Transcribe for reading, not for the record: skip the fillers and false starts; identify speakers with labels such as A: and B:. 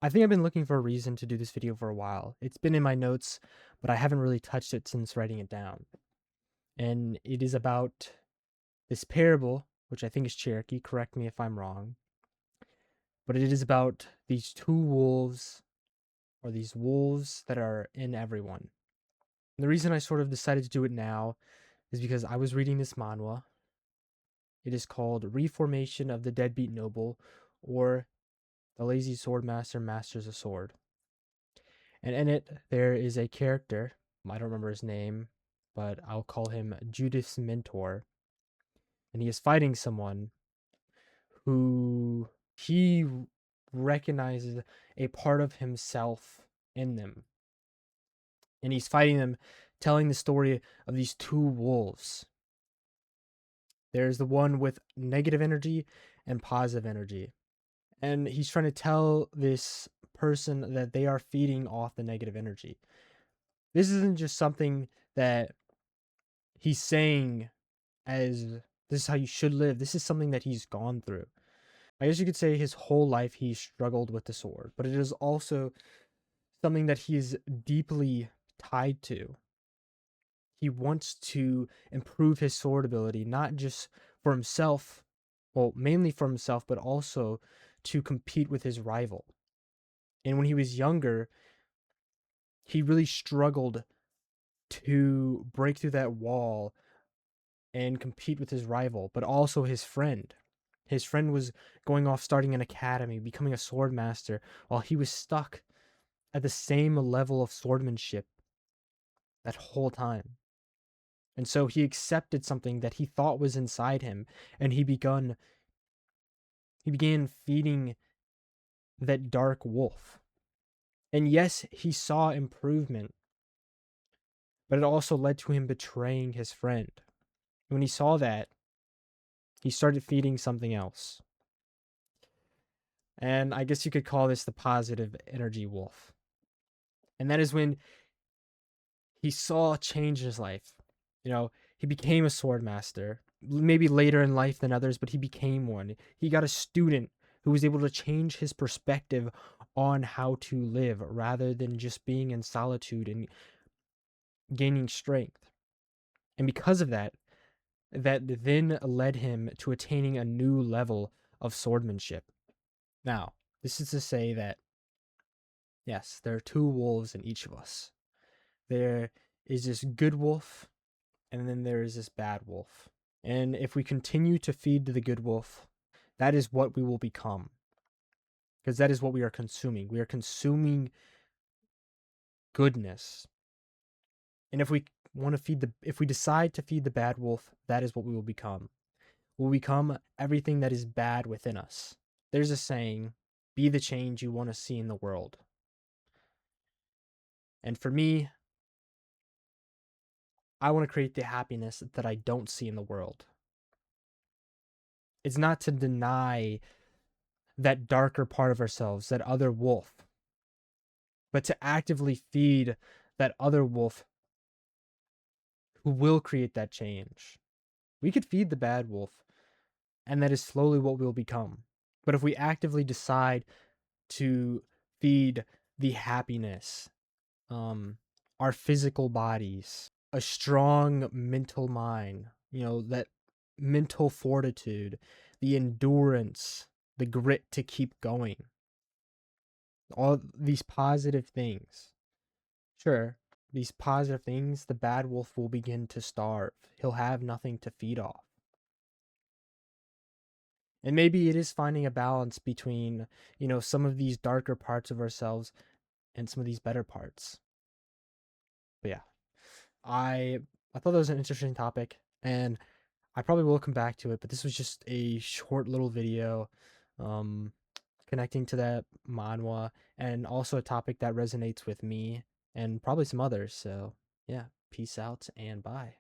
A: I think I've been looking for a reason to do this video for a while. It's been in my notes, but I haven't really touched it since writing it down. And it is about this parable, which I think is Cherokee, correct me if I'm wrong, but it is about these two wolves, or these wolves that are in everyone. And the reason I sort of decided to do it now is because I was reading this manhwa. It is called Reformation of the Deadbeat Noble, or The Lazy Sword Master Masters a Sword. And in it, there is a character, I don't remember his name, but I'll call him Judith's mentor. And he is fighting someone who he recognizes a part of himself in them. And he's fighting them, telling the story of these two wolves. There's the one with negative energy and positive energy. And he's trying to tell this person that they are feeding off the negative energy. This isn't just something that he's saying as this is how you should live. This is something that he's gone through. I guess you could say his whole life he struggled with the sword, but it is also something that he is deeply tied to. He wants to improve his sword ability, not just for himself, well, mainly for himself, but also to compete with his rival. And when he was younger, he really struggled to break through that wall and compete with his rival, but also his friend. His friend was going off starting an academy, becoming a sword master, while he was stuck at the same level of swordsmanship that whole time. And so he accepted something that he thought was inside him, and he began feeding that dark wolf. And yes, he saw improvement, but it also led to him betraying his friend. When he saw that, he started feeding something else. And I guess you could call this the positive energy wolf. And that is when he saw a change in his life. He became a sword master, maybe later in life than others, but he became one. He got a student who was able to change his perspective on how to live rather than just being in solitude and gaining strength. And because of that, that then led him to attaining a new level of swordsmanship. Now, this is to say that, yes, there are two wolves in each of us. There is this good wolf, and then there is this bad wolf. And if we continue to feed the good wolf, that is what we will become. Because that is what we are consuming. We are consuming goodness. And if we if we decide to feed the bad wolf, that is what we will become. We'll become everything that is bad within us. There's a saying, be the change you want to see in the world. And for me, I want to create the happiness that I don't see in the world. It's not to deny that darker part of ourselves, that other wolf, but to actively feed that other wolf who will create that change. We could feed the bad wolf, and that is slowly what we'll become. But if we actively decide to feed the happiness, our physical bodies, a strong mental mind, that mental fortitude, the endurance, the grit to keep going, all these positive things. Sure, these positive things, the bad wolf will begin to starve. He'll have nothing to feed off. And maybe it is finding a balance between, some of these darker parts of ourselves and some of these better parts. But yeah, I thought that was an interesting topic, and I probably will come back to it, but this was just a short little video um connecting to that manhwa, and also a topic that resonates with me and probably some others. So, yeah, peace out and bye.